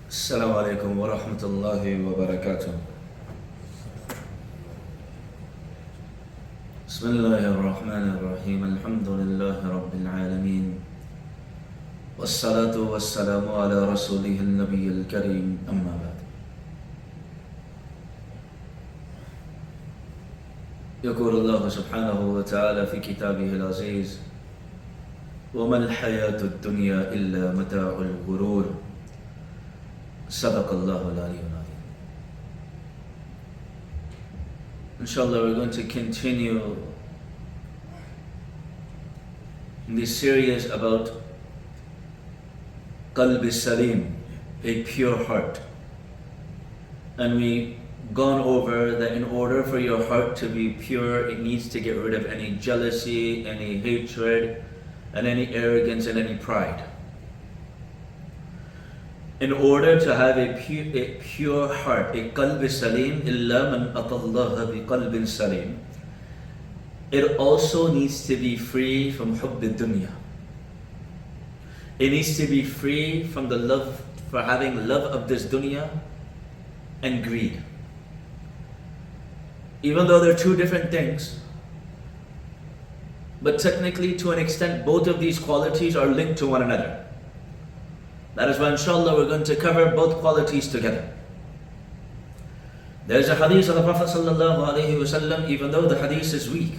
السلام عليكم ورحمة الله وبركاته. بسم الله الرحمن الرحيم. الحمد لله رب العالمين، والصلاة والسلام على رسوله النبي الكريم. أما بعد، يقول الله سبحانه وتعالى في كتابه العزيز: وما الحياة الدنيا إلا متاع الغرور. صدق الله العلي العظيم. Inshallah, we're going to continue in this series about Qalb Salim, a pure heart. And we've gone over that in order for your heart to be pure, it needs to get rid of any jealousy, any hatred, and any arrogance and any pride. In order to have a pure heart, a qalb salim, illa man atallaha bi qalbin salim, it also needs to be free from hubb dunya. It needs to be free from the love, for having love of this dunya and greed. Even though they're two different things, but technically to an extent both of these qualities are linked to one another. That is why inshallah we're going to cover both qualities together. There is a hadith of the Prophet sallallahu alaihi wasallam, even though the hadith is weak.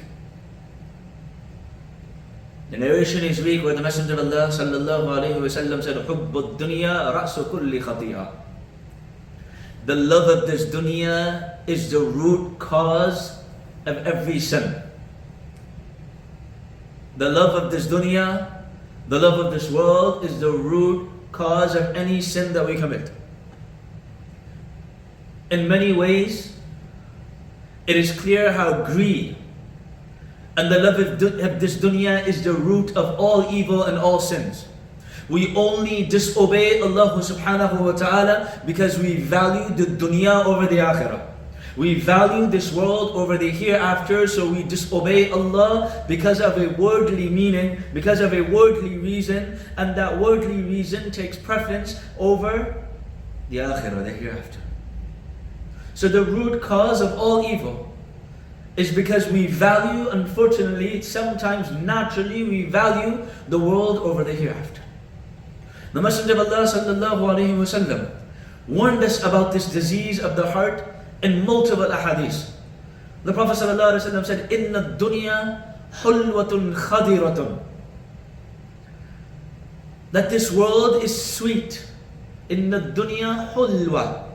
The narration is weak, where the Messenger of Allah sallallahu alaihi wasallam said, "Hubb ad-dunya ra'su kulli khati'ah." The love of this dunya is the root cause of every sin. The love of this dunya, the love of this world, is the root cause of any sin that we commit. In many ways, it is clear how greed and the love of this dunya is the root of all evil and all sins. We only disobey Allah subhanahu wa ta'ala because we value the dunya over the akhirah. We value this world over the hereafter, so we disobey Allah because of a worldly meaning, because of a worldly reason, and that worldly reason takes preference over the akhirah, the hereafter. So the root cause of all evil is because we value, unfortunately, sometimes naturally, we value the world over the hereafter. The Messenger of Allah sallallahu alaihi wasallam warned us about this disease of the heart in multiple ahadith. The Prophet ﷺ said, "Inna dunya hulwatun khadiratun." That this world is sweet. Inna dunya hulwa.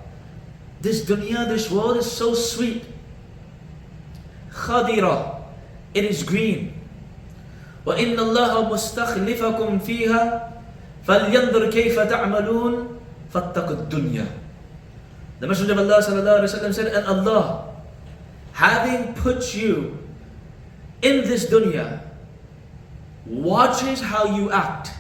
This dunya, this world is so sweet. Khadira. It is green. Wa inna Allah mustakhlifakum fiha falyanzur kayfa ta'malun fattaqud dunya. The Messenger of Allah sallallahu alaihi wasallam said, and Allah, having put you in this dunya, watches how you act.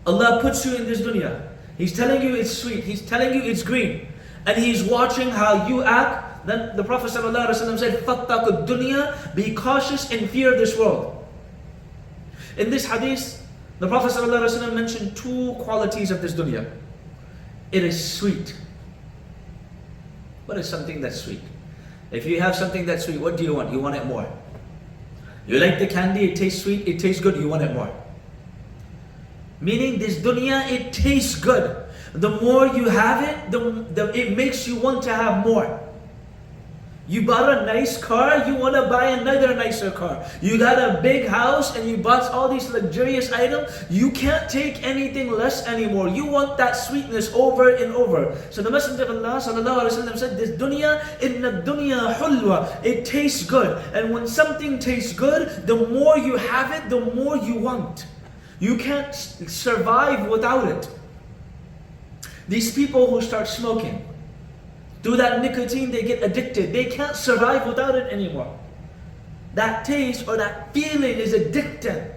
Allah puts you in this dunya. He's telling you it's sweet. He's telling you it's green. And He's watching how you act. Then the Prophet sallallahu alaihi wasallam said, "Fattaqud dunya," be cautious and fear this world. In this hadith, the Prophet sallallahu alaihi wasallam mentioned two qualities of this dunya. It is sweet. What is something that's sweet? If you have something that's sweet, what do you want? You want it more. You like the candy, it tastes sweet, it tastes good, you want it more. Meaning this dunya, it tastes good. The more you have it, it makes you want to have more. You bought a nice car, you want to buy another nicer car. You got a big house and you bought all these luxurious items. You can't take anything less anymore. You want that sweetness over and over. So the Messenger of Allah sallallahu alaihi wasallam said, "This dunya, inna dunya hulwa." It tastes good. And when something tastes good, the more you have it, the more you want. You can't survive without it. These people who start smoking, through that nicotine, they get addicted. They can't survive without it anymore. That taste or that feeling is addicting.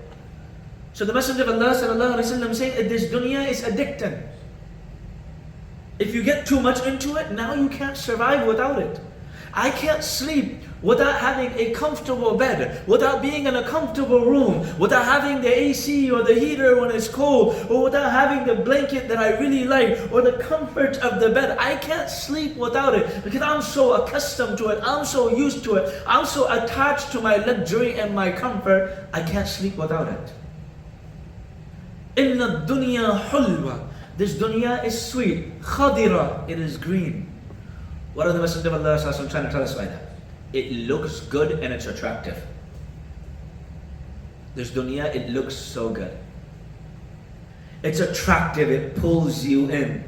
So the Messenger of Allah sallallahu alaihi wasallam saying that this dunya is addicting. If you get too much into it, now you can't survive without it. I can't sleep without having a comfortable bed, without being in a comfortable room, without having the AC or the heater when it's cold, or without having the blanket that I really like, or the comfort of the bed. I can't sleep without it because I'm so accustomed to it, I'm so used to it, I'm so attached to my luxury and my comfort, I can't sleep without it. Inna dunya hulwa. This dunya is sweet. Khadira, it is green. What are the Messenger of Allah trying to tell us by that? It looks good and it's attractive. This dunya, it looks so good. It's attractive, it pulls you in.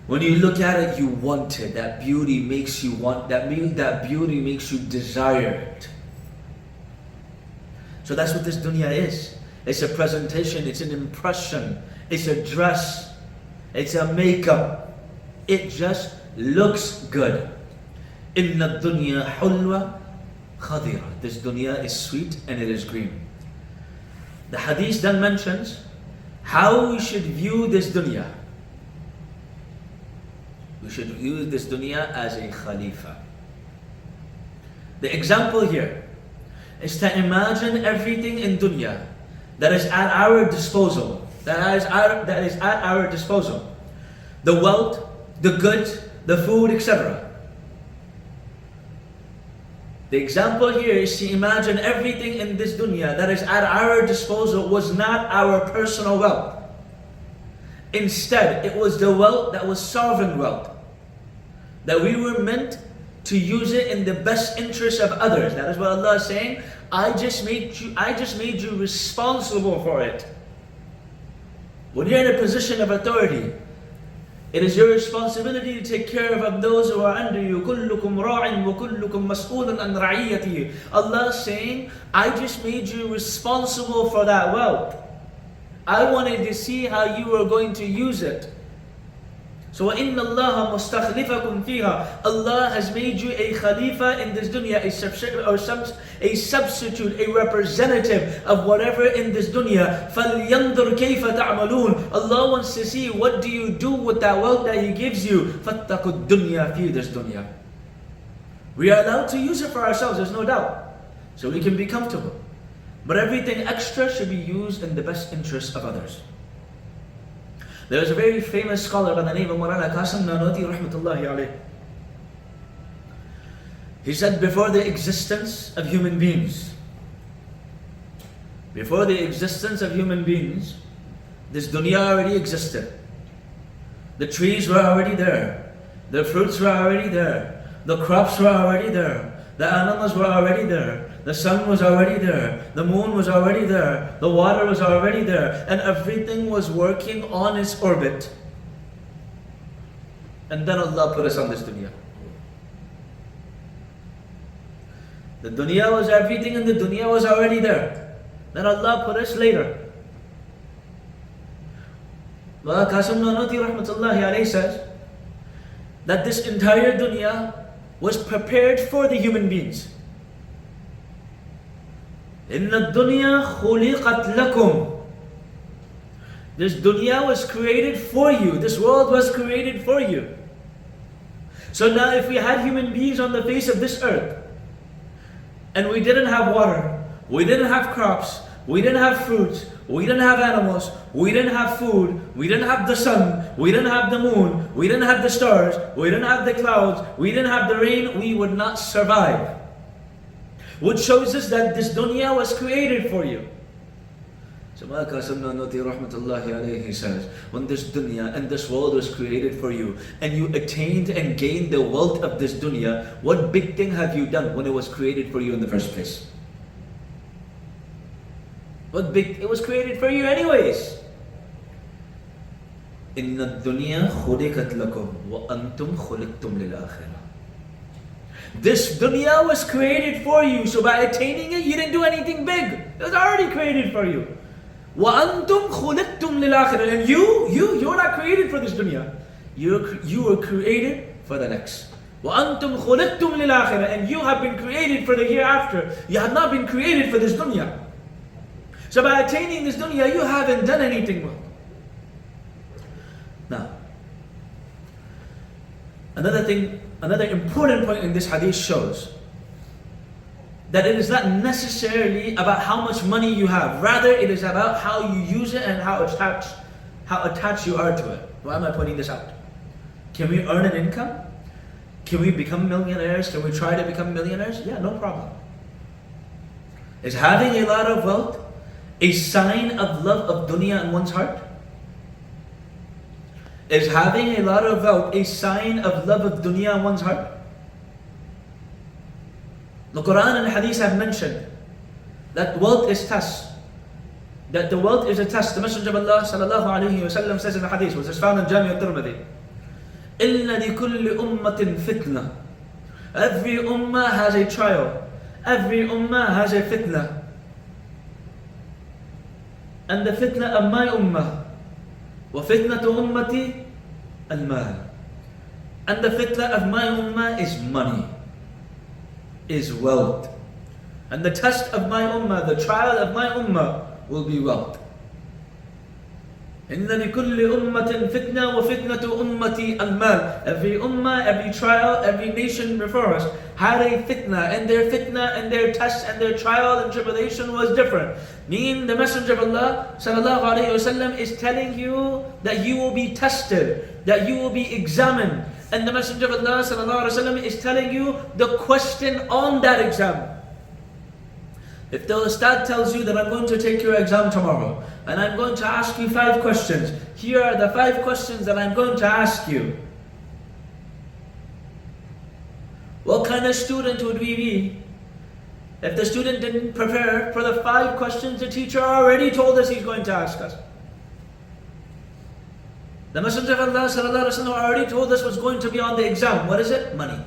When you look at it, you want it. That beauty makes you want, that beauty makes you desire it. So that's what this dunya is. It's a presentation, it's an impression, it's a dress, it's a makeup. It just looks good. Inna dunya hulwa khadira. This dunya is sweet and it is green. The hadith then mentions how we should view this dunya. We should view this dunya as a khalifa. The example here is to imagine everything in dunya that is at our disposal. That is at our disposal. The wealth, the goods, the food, etc. The example here is to imagine everything in this dunya that is at our disposal was not our personal wealth. Instead, it was the wealth that was sovereign wealth. That we were meant to use it in the best interest of others. That is what Allah is saying. I just made you responsible for it. When you're in a position of authority, it is your responsibility to take care of those who are under you. كُلُّكُمْ رَاعٍ وَكُلُّكُمْ مَسْئُولٌ عَنْ رَعِيَّتِهِ. Allah is saying, I just made you responsible for that wealth. I wanted to see how you were going to use it. So وَإِنَّ اللَّهَ مُسْتَخْلِفَكُمْ فِيهَا. Allah has made you a khalifa in this dunya, a substitute, a representative of whatever in this dunya. فَلْيَنْظُرْ كَيْفَ تَعْمَلُونَ. Allah wants to see what do you do with that wealth that He gives you. فَاتَّقُوا الدُّنْيَا فِي this dunya. We are allowed to use it for ourselves, there's no doubt. So we can be comfortable. But everything extra should be used in the best interest of others. There is a very famous scholar by the name of Mawlana Qasim Nanoti rahmatullahi alayh. He said before the existence of human beings, this dunya already existed. The trees were already there. The fruits were already there. The crops were already there. The animals were already there. The sun was already there. The moon was already there. The water was already there. And everything was working on its orbit. And then Allah put us on this dunya. The dunya was everything and the dunya was already there. Then Allah put us later. Qasim Nanoti rahmatullahi alayhi says that this entire dunya was prepared for the human beings. Inna dunya khuliqat lakum. This dunya was created for you. This world was created for you. So now if we had human beings on the face of this earth, and we didn't have water, we didn't have crops, we didn't have fruits, we didn't have animals, we didn't have food, we didn't have the sun, we didn't have the moon, we didn't have the stars, we didn't have the clouds, we didn't have the rain, we would not survive. Which shows us that this dunya was created for you. So Qasim Nanoti rahmatullahi alayhi says, when this dunya and this world was created for you, and you attained and gained the wealth of this dunya, what big thing have you done when it was created for you in the first place? It was created for you anyways. Inna dunya khuliqat lakum wa antum khuliqtum lil akhirah. This dunya was created for you, so by attaining it, you didn't do anything big. It was already created for you. وَأَنْتُمْ خُلِقْتُمْ لِلْآخِرَةِ. And you're not created for this dunya. You were created for the next. وَأَنْتُمْ خُلِقْتُمْ لِلْآخِرَةِ. And you have been created for the hereafter. You have not been created for this dunya. So by attaining this dunya, you haven't done anything wrong. Now, another thing Another important point in this hadith shows that it is not necessarily about how much money you have. Rather, it is about how you use it and how attached you are to it. Why am I pointing this out? Can we earn an income? Can we become millionaires? Can we try to become millionaires? Yeah, no problem. Is having a lot of wealth a sign of love of dunya in one's heart? Is having a lot of wealth a sign of love of dunya in one's heart? The Quran and Hadith have mentioned that wealth is test. That the wealth is a test. The Messenger of Allah sallallahu alayhi wa sallam says in the Hadith, which is found in Jami al-Tirmidhi, إِنَّ لِكُلِّ أُمَّةٍ فِتْنَةٍ. Every ummah has a trial. Every ummah has a fitna. And the fitna of my ummah, وَفِتْنَةُ أُمَّتِي الْمَالِ. And the fitna of my ummah is money, is wealth. And the test of my ummah, the trial of my ummah will be wealth. إِنَّ لِكُلِّ أُمَّةٍ فِتْنَةٍ وَفِتْنَةُ أُمَّتِي الْمَالِ. Every ummah, every trial, every nation before us had a fitna, and their test and their trial and tribulation was different. Meaning the Messenger of Allah sallallahu alayhi wa sallam is telling you that you will be tested, that you will be examined. And the Messenger of Allah sallallahu alayhi wa sallam is telling you the question on that exam. If the Ustad tells you that I'm going to take your exam tomorrow, and I'm going to ask you 5 questions, here are the 5 questions that I'm going to ask you. What kind of student would we be if the student didn't prepare for the 5 questions the teacher already told us he's going to ask us? The Messenger of Allah sallallahu alaihi wasallam already told us what's going to be on the exam. What is it? Money.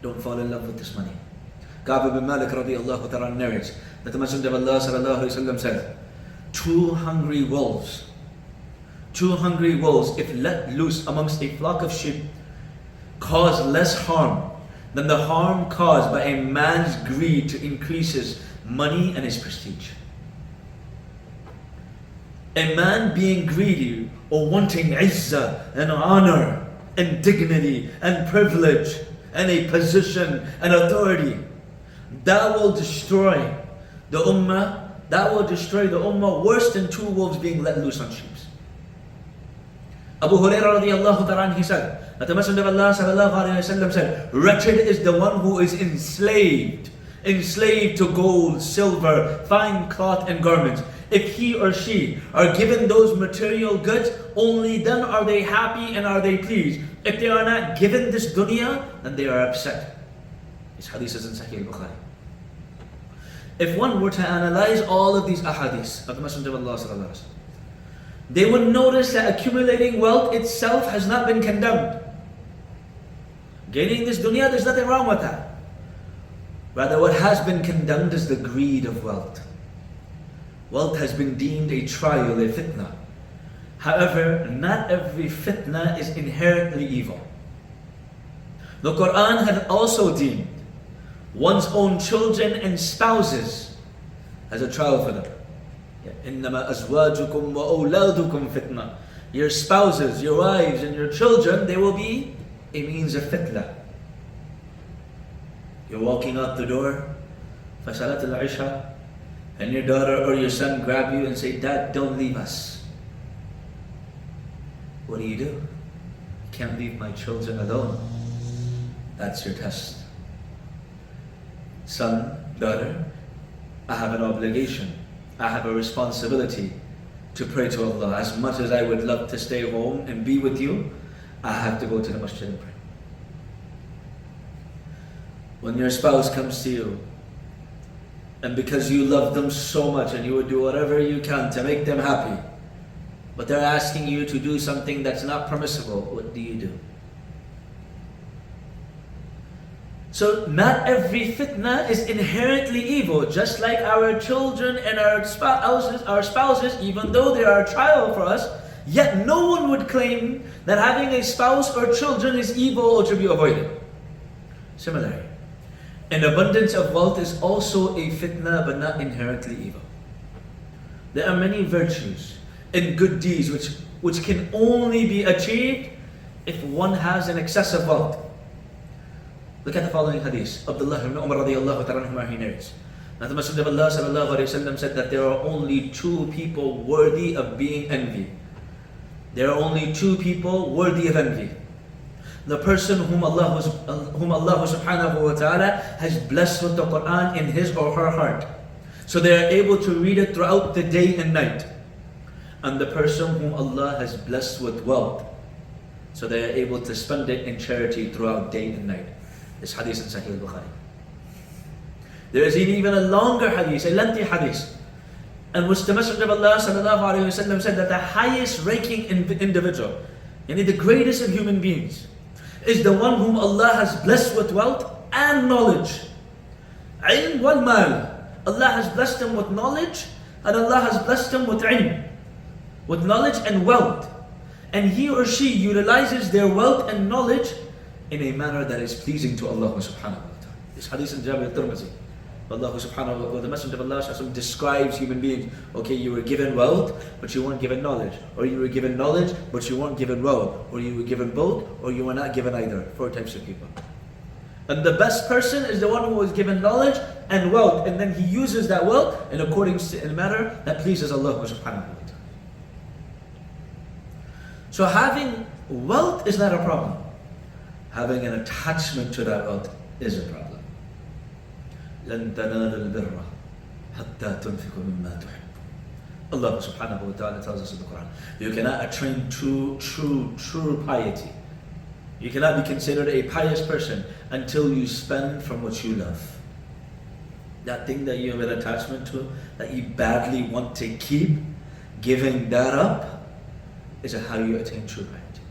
Don't fall in love with this money. Ka'b ibn Malik radiyallahu ta'ala narrates that the Messenger of Allah sallallahu alaihi wasallam said, 2 hungry wolves, if let loose amongst a flock of sheep, cause less harm than the harm caused by a man's greed to increase his money and his prestige. A man being greedy or wanting izzah and honor and dignity and privilege and a position and authority, that will destroy the ummah. That will destroy the ummah worse than 2 wolves being let loose on sheep. Abu Hurairah radiyallahu ta'ala, he said that the Messenger of Allah sallallahu alayhi wa sallam said, wretched is the one who is enslaved to gold, silver, fine cloth and garments. If he or she are given those material goods, only then are they happy and are they pleased. If they are not given this dunya, then they are upset. This hadith is in Sahih al-Bukhari. If one were to analyze all of these ahadith of the Messenger of Allah sallallahu alayhi wa sallam, they would notice that accumulating wealth itself has not been condemned. Gaining this dunya, there's nothing wrong with that. Rather, what has been condemned is the greed of wealth. Wealth has been deemed a trial, a fitna. However, not every fitna is inherently evil. The Quran had also deemed one's own children and spouses as a trial for them. إِنَّمَا أَزْوَاجُكُمْ وَأَوْلَادُكُمْ فِتْنَةً. Your spouses, your wives and your children, they will be a means of fitna. You're walking out the door for Salat al-Isha, and your daughter or your son grab you and say, Dad, don't leave us. What do? You can't leave my children alone. That's your test. Son, daughter, I have an obligation, I have a responsibility to pray to Allah. As much as I would love to stay home and be with you, I have to go to the masjid and pray. When your spouse comes to you, and because you love them so much and you would do whatever you can to make them happy, but they're asking you to do something that's not permissible, what do? So not every fitna is inherently evil. Just like our children and our spouses, even though they are a trial for us, yet no one would claim that having a spouse or children is evil or to be avoided. Similarly, an abundance of wealth is also a fitna, but not inherently evil. There are many virtues and good deeds which can only be achieved if one has an excessive wealth. Look at the following hadith. Abdullah ibn Umar radiallahu ta'ala he narrates. Now the Messenger of Allah sallallahu alayhi wa sallam said that there are only two people worthy of being envied. There are only two people worthy of envy. The person whom Allah subhanahu wa ta'ala has blessed with the Quran in his or her heart, so they are able to read it throughout the day and night. And the person whom Allah has blessed with wealth, so they are able to spend it in charity throughout day and night. This hadith in Sahih al-Bukhari. There is even a longer hadith, a lengthy hadith, in which the Messenger of Allah sallallahu alayhi wa sallam said that the highest ranking individual, yani the greatest of human beings, is the one whom Allah has blessed with wealth and knowledge. Ilm wal mal. Allah has blessed him with knowledge, and Allah has blessed him with ilm, with knowledge and wealth. And he or she utilizes their wealth and knowledge in a manner that is pleasing to Allah subhanahu wa ta'ala. This hadith in Jami al-Tirmidhi. Allah subhanahu wa ta'ala, the Messenger of Allah describes human beings. Okay, you were given wealth, but you weren't given knowledge. Or you were given knowledge, but you weren't given wealth. Or you were given both, or you were not given either. 4 types of people. And the best person is the one who was given knowledge and wealth, and then he uses that wealth in a manner that pleases Allah subhanahu wa ta'ala. So having wealth is not a problem. Having an attachment to that wealth is a problem. لن تنالوا البر حتى تنفقوا مما تحبون. Allah subhanahu wa ta'ala tells us in the Quran, you cannot attain true piety. You cannot be considered a pious person until you spend from what you love. That thing that you have an attachment to, that you badly want to keep, giving that up is how you attain true piety.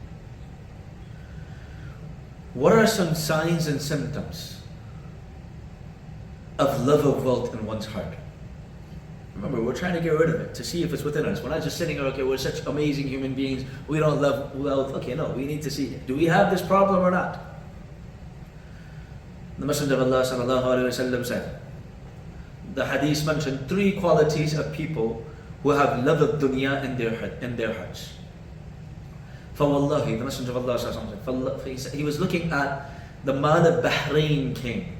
What are some signs and symptoms of love of wealth in one's heart? Remember, we're trying to get rid of it, to see if it's within us. We're not just sitting here, okay, we're such amazing human beings, we don't love wealth. Okay, no, we need to see, do we have this problem or not? The Messenger of Allah sallallahu alayhi wa sallam said, the hadith mentioned 3 qualities of people who have love of dunya in their hearts. فَوَاللَّهِ, the Messenger of Allah sallallahu alayhi wa sallam, he was looking at the man of Bahrain king.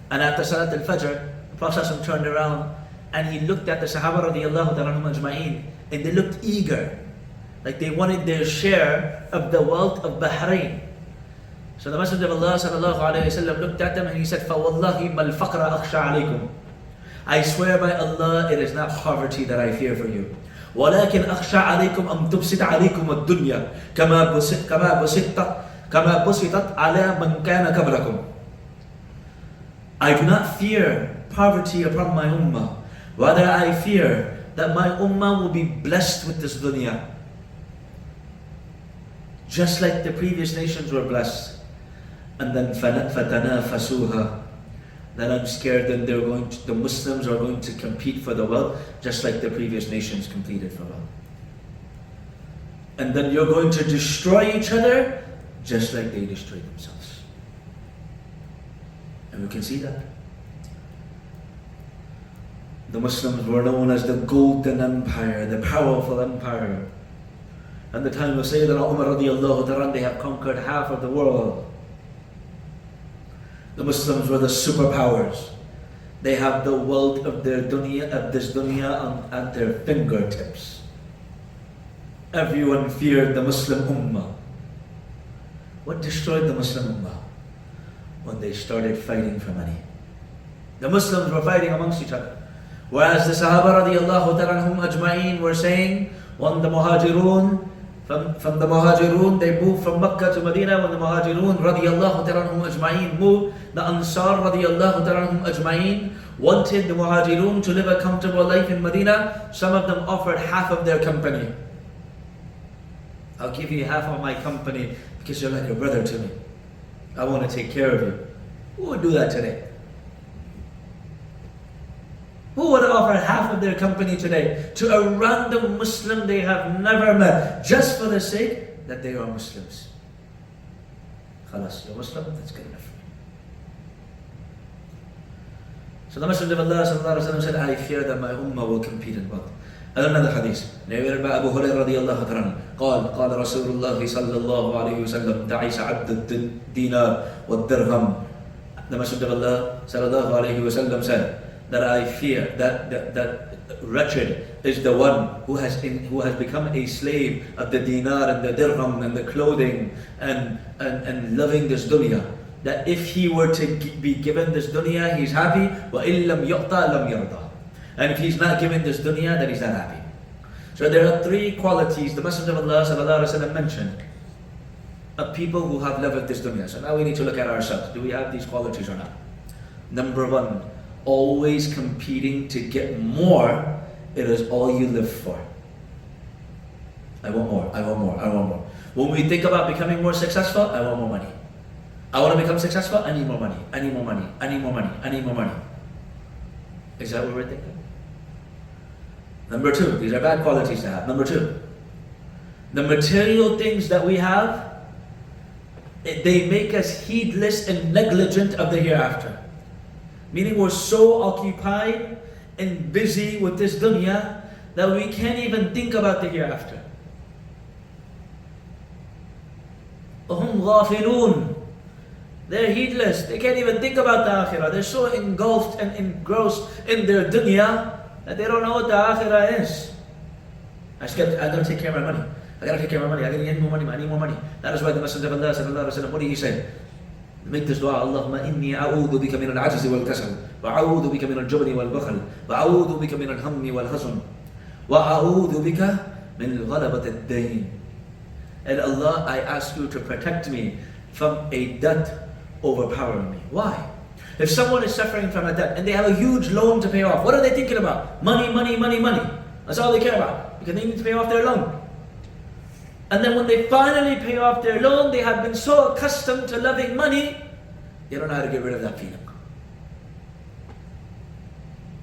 And after Salat al-Fajr, the Prophet turned around and he looked at the Sahaba radiallahu ta'ala ajma'in, and they looked eager, like they wanted their share of the wealth of Bahrain. So the Messenger of Allah sallallahu alayhi wa sallam looked at them and he said, فَوَاللَّهِ مَا الْفَقْرَ أَخْشَى عَلَيْكُمْ. I swear by Allah, it is not poverty that I fear for you. وَلَكِنْ أَخْشَى عَلَيْكُمْ أَمْ تُبْسِطَ عَلَيْكُمُ الدُّنْيا كَمَا بُسِطَتْ عَلَى مَنْ كَانَ قَبْلَكُمْ. I do not fear poverty upon my ummah. Rather, I fear that my ummah will be blessed with this dunya, just like the previous nations were blessed. And then فَتَنَافَسُوهَا, then I'm scared that the Muslims are going to compete for the wealth, just like the previous nations competed for wealth. And then you're going to destroy each other, just like they destroyed themselves. And we can see that. The Muslims were known as the Golden Empire, the powerful empire. At the time of Sayyidina Umar radiallahu ta'ala, they have conquered half of the world. The Muslims were the superpowers. They have the wealth of their dunya, of this dunya at their fingertips. Everyone feared the Muslim Ummah. What destroyed the Muslim Ummah? When they started fighting for money. The Muslims were fighting amongst each other. Whereas the Sahaba radiallahu ta'ala anhum ajma'in were saying, when the Muhajirun, from the Muhajirun, they moved from Mecca to Medina. When the Muhajirun radiallahu ta'ala anhum ajma'in moved, the Ansar radiallahu ta'ala anhum ajma'in wanted the Muhajirun to live a comfortable life in Medina. Some of them offered half of their company. I'll give you half of my company because you're like a brother to me. I want to take care of you. Who would do that today? Who would offer half of their company today to a random Muslim they have never met, just for the sake that they are Muslims? Khalas, you're Muslim, that's good enough for me. So the Messenger of Allah sallallahu alaihi wasallam said, I fear that my ummah will compete in wealth. Another hadith, narrated by Abu Hurairah radiallahu ta'ala, قال رسول الله صلى الله عليه وسلم تعيس عبد الدينار والدرهم. The Messenger of Allah sallallahu alayhi wasallam said that I fear that wretched is the one who has become a slave of the dinar and the dirham and the clothing and loving this dunya. That if he were to be given this dunya, he's happy. وَإِن لَمْ يُعْطَى لَمْ يَرْضَى. And if he's not given this dunya, then he's not happy. So there are three qualities the Messenger of Allah sallallahu alaihi wasallam mentioned of people who have love of this dunya. So now we need to look at ourselves. Do we have these qualities or not? Number one, always competing to get more. It is all you live for. I want more, I want more, I want more. When we think about becoming more successful, I want more money. I want to become successful, I need more money, I need more money, I need more money, I need more money. Is that what we're thinking? Number two, these are bad qualities to have. Number two, the material things that we have, they make us heedless and negligent of the hereafter. Meaning we're so occupied and busy with this dunya that we can't even think about the hereafter. وَهُمْ غَافِلُونَ. They're heedless. They can't even think about the akhirah. They're so engulfed and engrossed in their dunya that they don't know what the akhirah is. I gotta take care of my money. I gotta take care of my money. I gotta get more money. I need more money. That is why the Messenger of Allah sallallahu alaihi wasallam, what did he say? Make this dua, Allahumma inni a'udhu bika min al-'ajzi wal-kasal, wa a'udhu bika min al-jubni wal-bakhl, wa a'udhu bika min al-hammi wal-hazn, wa a'udhu bika min ghalabat ad-dayn. And Allah, I ask you to protect me from a debt overpowering me. Why? If someone is suffering from a debt and they have a huge loan to pay off, what are they thinking about? Money, money, money, money. That's all they care about, because they need to pay off their loan. And then when they finally pay off their loan, they have been so accustomed to loving money, they don't know how to get rid of that feeling.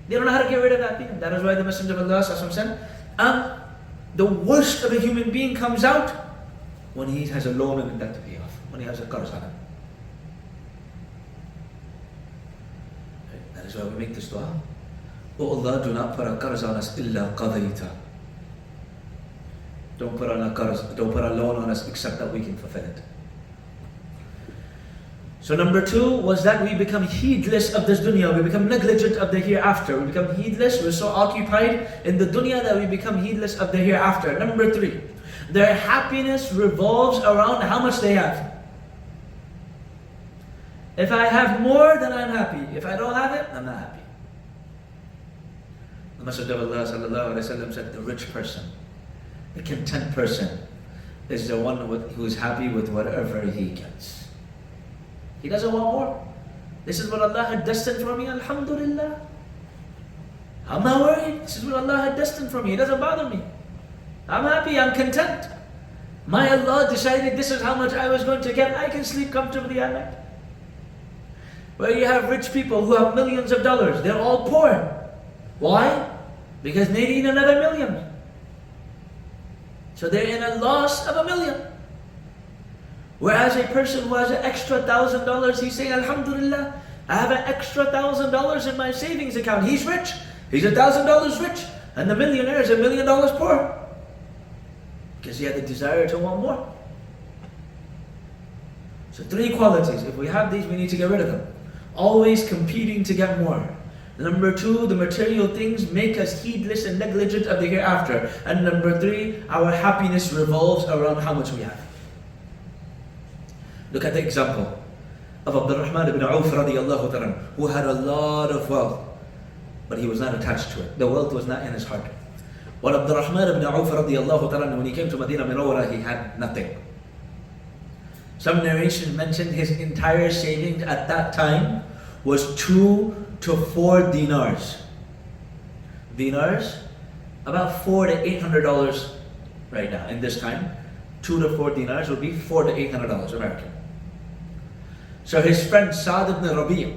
They don't know how to get rid of that feeling. That is why the Messenger of Allah said, the worst of a human being comes out when he has a loan and a debt to pay off, when he has a qarz on him. That is why we make this dua. Oh Allah, do not put a qarz on us illa qadayta. Don't put on a qarz, don't put a loan on us except that we can fulfill it. So number two was that we become heedless of this dunya, we become negligent of the hereafter. We become heedless, we're so occupied in the dunya that we become heedless of the hereafter. Number three, their happiness revolves around how much they have. If I have more, then I'm happy. If I don't have it, I'm not happy. The Messenger of Allah sallallahu alaihi wasallam said, the rich person, the content person, is the one who is happy with whatever he gets. He doesn't want more. This is what Allah had destined for me, alhamdulillah. I'm not worried. This is what Allah had destined for me. It doesn't bother me. I'm happy, I'm content. My Allah decided this is how much I was going to get. I can sleep comfortably at night. Where you have rich people who have millions of dollars, they're all poor. Why? Because they need another million. So they're in a loss of $1 million. Whereas a person who has an extra $1,000, he's saying, alhamdulillah, I have an extra $1,000 in my savings account. He's rich. He's $1,000 rich. And the millionaire is $1 million poor. Because he had the desire to want more. So three qualities. If we have these, we need to get rid of them. Always competing to get more. Number two, the material things make us heedless and negligent of the hereafter. And number three, our happiness revolves around how much we have. Look at the example of Abdurrahman ibn Auf radiallahu ta'ala, who had a lot of wealth, but he was not attached to it. The wealth was not in his heart. When Abdurrahman ibn Auf radiallahu ta'ala, when he came to Medina Munawwara, he had nothing. Some narrations mentioned his entire savings at that time was 2 to 4 dinars. Dinars, about $400 to $800 right now. In this time, 2 to 4 dinars would be $400 to $800 American. So his friend Sa'd ibn Rabi'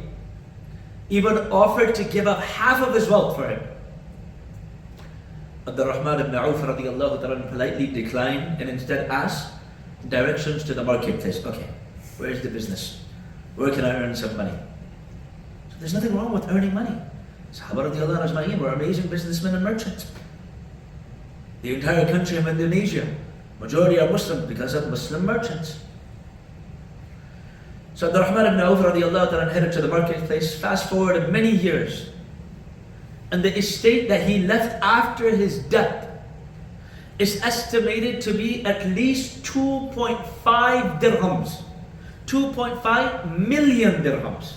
even offered to give up half of his wealth for him. Abdurrahman ibn Auf radiallahu ta'ala politely declined and instead asked directions to the marketplace. Okay, where's the business? Where can I earn some money? So there's nothing wrong with earning money. Sahaba radiallahu anhu were amazing businessmen and merchants. The entire country of Indonesia, majority are Muslim because of Muslim merchants. So Abdurrahman ibn Auf radiallahu ta'ala headed to the marketplace. Fast forward many years, and the estate that he left after his death is estimated to be at least 2.5 dirhams. 2.5 million dirhams.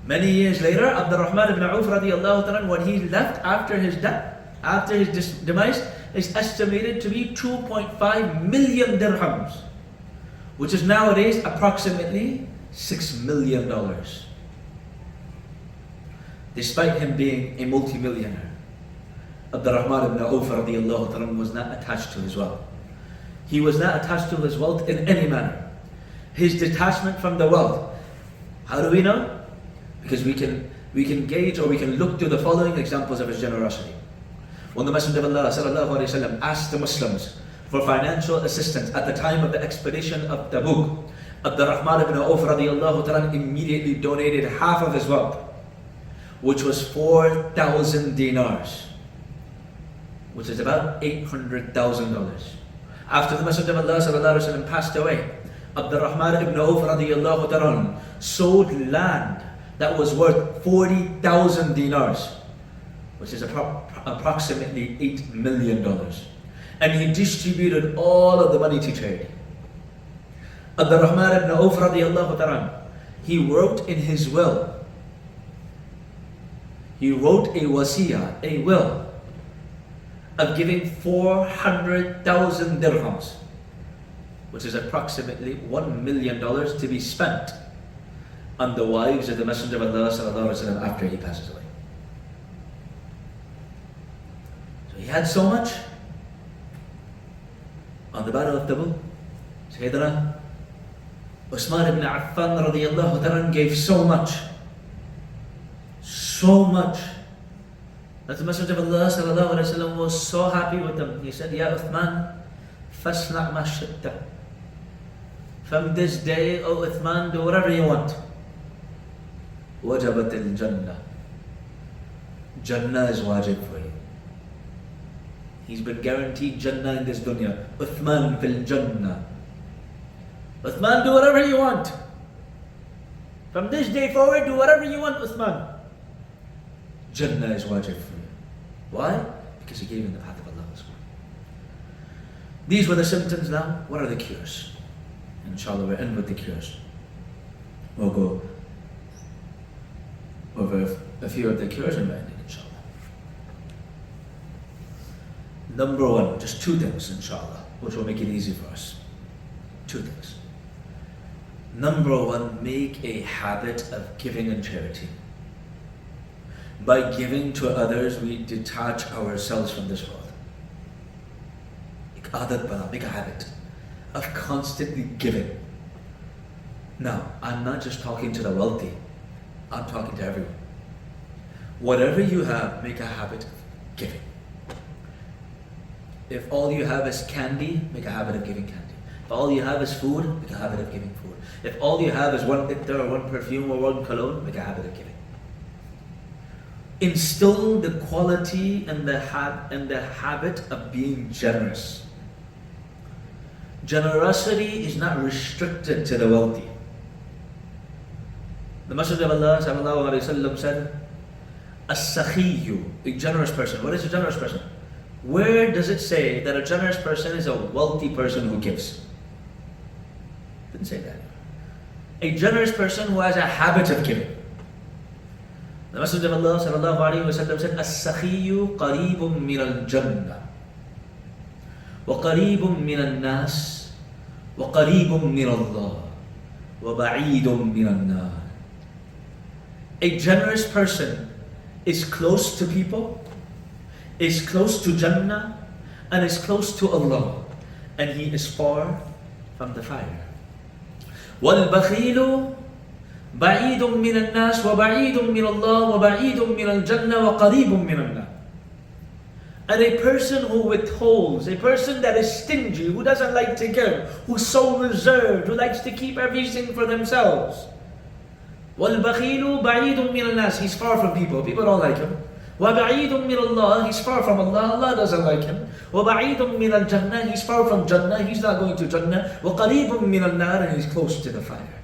Many years later, Abdurrahman ibn Auf radiallahu ta'ala, what he left after his death, after his demise, is estimated to be 2.5 million dirhams, which is nowadays approximately $6 million. Despite him being a multi-millionaire, Abdurrahman ibn Auf radiallahu ta'ala was not attached to his wealth. He was not attached to his wealth in any manner. His detachment from the wealth. How do we know? Because we can gauge, or we can look to the following examples of his generosity. When the Messenger of Allah sallallahu alaihi wasallam asked the Muslims for financial assistance at the time of the expedition of Tabuk, Abdurrahman ibn Auf radiallahu ta'ala immediately donated half of his wealth, which was 4,000 dinars, which is about $800,000. After the Messenger of Allah sallallahu alaihi wasallam passed away, Abdurrahman ibn Auf radiallahu ta'ala sold land that was worth 40,000 dinars, which is approximately $8 million. And he distributed all of the money to charity. Abdurrahman ibn Auf radiallahu ta'ala, he wrote in his will, he wrote a wasiyah, a will, of giving 400,000 dirhams, which is approximately $1 million, to be spent on the wives of the Messenger of Allah sallallahu alaihi wasallam after he passes away. So he had so much. On the battle of Tabuk, Sayyidina Usman ibn Affan radiallahu ta'ala gave so much that the Messenger of Allah sallallahu alaihi wasallam was so happy with him. He said, Ya Uthman, fasna' ma shi'ta. From this day, O Uthman, do whatever you want. Wajabat al-Jannah. Jannah is wajib for you. He's been guaranteed Jannah in this dunya. Uthman fil Jannah. Uthman, do whatever you want. From this day forward, do whatever you want, Uthman. Jannah is wajib for you. Why? Because he gave in the path of Allah. These were the symptoms. Now, what are the cures? Inshallah, we're in with the cures. We'll go over a few of the cures and we're ending, inshallah. Number one, just two things, inshallah, which will make it easy for us. Two things. Number one, make a habit of giving in charity. By giving to others, we detach ourselves from this world. Make a habit of constantly giving. Now, I'm not just talking to the wealthy, I'm talking to everyone. Whatever you have, make a habit of giving. If all you have is candy, make a habit of giving candy. If all you have is food, make a habit of giving food. If all you have is one ittar or one perfume or one cologne, make a habit of giving. Instill the quality and the habit of being generous. Generosity is not restricted to the wealthy. The Messenger of Allah sallallahu alaihi wasallam said, "As-sakhiyu," a generous person. What is a generous person? Where does it say that a generous person is a wealthy person who gives? It didn't say that. A generous person who has a habit of giving. The Messenger of Allah sallallahu alaihi wasallam said, "As-sakhiyu qareebun min al-jannah, wa qareebun min al-nas, wa qareebun min Allah, wa ba'idun min al-nar." A generous person is close to people, is close to Jannah, and is close to Allah, and he is far from the fire. وَالْبَخِيلُ بَعِيدٌ مِّنَ النَّاسِ وَبَعِيدٌ مِّنَ اللَّهِ وَبَعِيدٌ مِّنَ الْجَنَّةِ وَقَرِيبٌ مِّنَ النَّارِ. And a person who withholds, a person that is stingy, who doesn't like to give, who's so reserved, who likes to keep everything for themselves. وَالْبَخِيلُ بَعِيدٌ مِّنَ النَّاسِ. He's far from people. People don't like him. وَبَعِيدٌ مِّنَ اللَّهِ, he's far from Allah, Allah doesn't like him. وَبَعِيدٌ مِّنَ الْجَنَّةِ, he's far from Jannah, he's not going to Jannah. وَقَرِيبٌ مِّنَ النَّارِ, and he's close to the fire.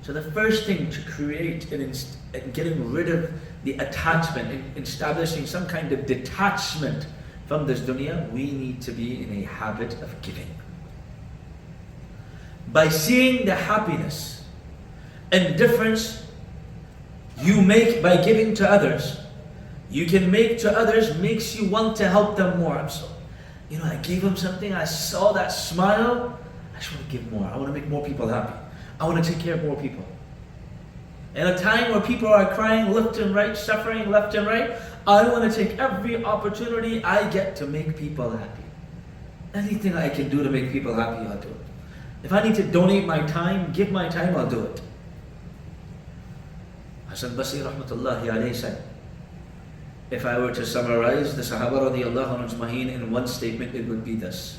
So the first thing to create and getting rid of the attachment, and establishing some kind of detachment from this dunya, we need to be in a habit of giving. By seeing the happiness and difference you make by giving to others, you can make to others, makes you want to help them more. I gave them something, I saw that smile, I just want to give more. I want to make more people happy. I want to take care of more people. In a time where people are crying left and right, suffering left and right, I want to take every opportunity I get to make people happy. Anything I can do to make people happy, I'll do it. If I need to donate my time, give my time, I'll do it. Hasan Basri rahmatullahi alayhi said, if I were to summarize the Sahaba radiallahu anhum ajma'in in one statement, it would be this.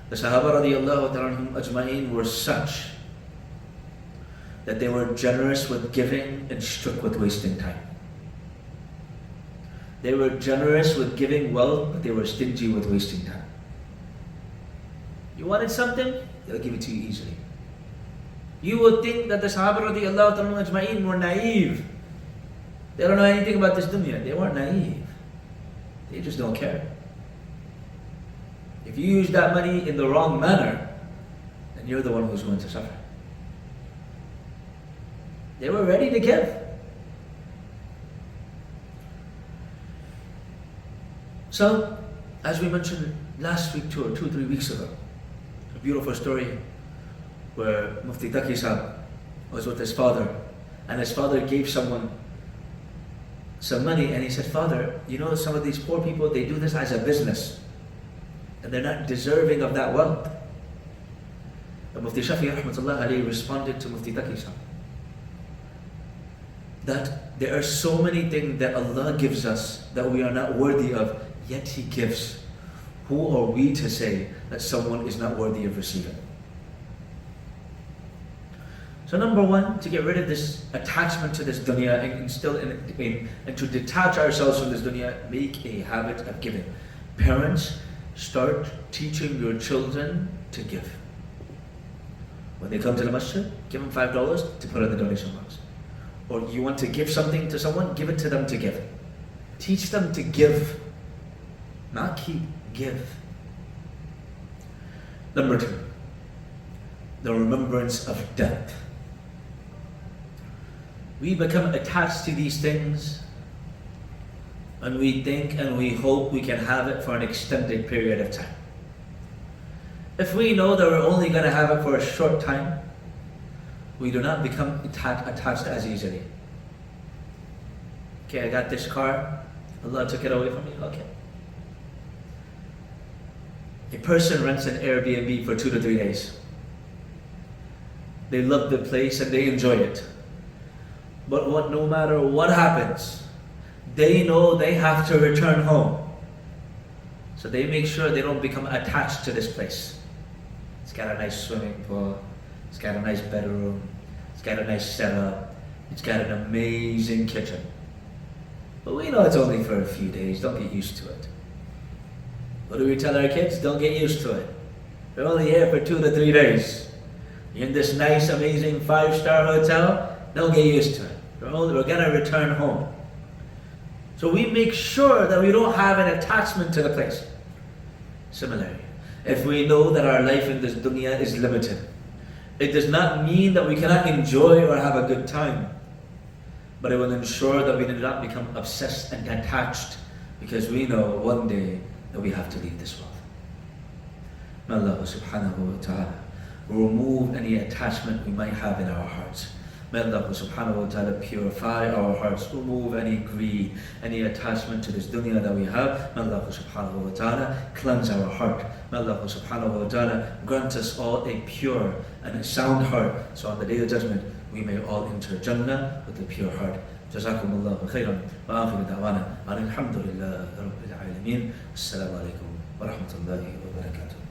The Sahaba radiallahu anhum ajma'in were such that they were generous with giving and strict with wasting time. They were generous with giving wealth, but they were stingy with wasting time. You wanted something, they'll give it to you easily. You would think that the Sahaba radiallahu anhum ajma'in were naive. They don't know anything about this dunya. They weren't naive. They just don't care. If you use that money in the wrong manner, then you're the one who's going to suffer. They were ready to give. So, as we mentioned last week, 2 or 3 weeks ago, a beautiful story where Mufti Samir was with his father, and his father gave someone some money, and he said, Father, some of these poor people, they do this as a business, and they're not deserving of that wealth. And Mufti Shafi rahmatullah alayhi responded to Mufti Samir that there are so many things that Allah gives us that we are not worthy of, yet He gives. Who are we to say that someone is not worthy of receiving? So number one, to get rid of this attachment to this dunya and instill and to detach ourselves from this dunya, make a habit of giving. Parents, start teaching your children to give. When they come to the masjid, give them $5 to put in the donation box. Or you want to give something to someone, give it to them to give. Teach them to give, not keep, give. Number two, the remembrance of death. We become attached to these things and we think and we hope we can have it for an extended period of time. If we know that we're only going to have it for a short time, we do not become attached as easily. Okay, I got this car, Allah took it away from me, okay. A person rents an Airbnb for 2 to 3 days. They love the place and they enjoy it. But no matter what happens, they know they have to return home. So they make sure they don't become attached to this place. It's got a nice swimming pool. It's got a nice bedroom. It's got a nice setup. It's got an amazing kitchen. But we know it's only for a few days. Don't get used to it. What do we tell our kids? Don't get used to it. We're only here for 2 to 3 days. You're in this nice, amazing 5-star hotel. Don't get used to it. We're going to return home. So we make sure that we don't have an attachment to the place. Similarly, if we know that our life in this dunya is limited, it does not mean that we cannot enjoy or have a good time, but it will ensure that we do not become obsessed and attached, because we know one day that we have to leave this world. May Allah subhanahu wa ta'ala remove any attachment we might have in our hearts. May Allah subhanahu wa ta'ala purify our hearts, remove any greed, any attachment to this dunya that we have. May Allah subhanahu wa ta'ala cleanse our heart. May Allah subhanahu wa ta'ala grant us all a pure and a sound heart, so on the day of judgment we may all enter Jannah with a pure heart. جزاكم الله خيرا وآخر دعوانا أن الحمد لله رب العالمين. السلام عليكم ورحمة الله وبركاته.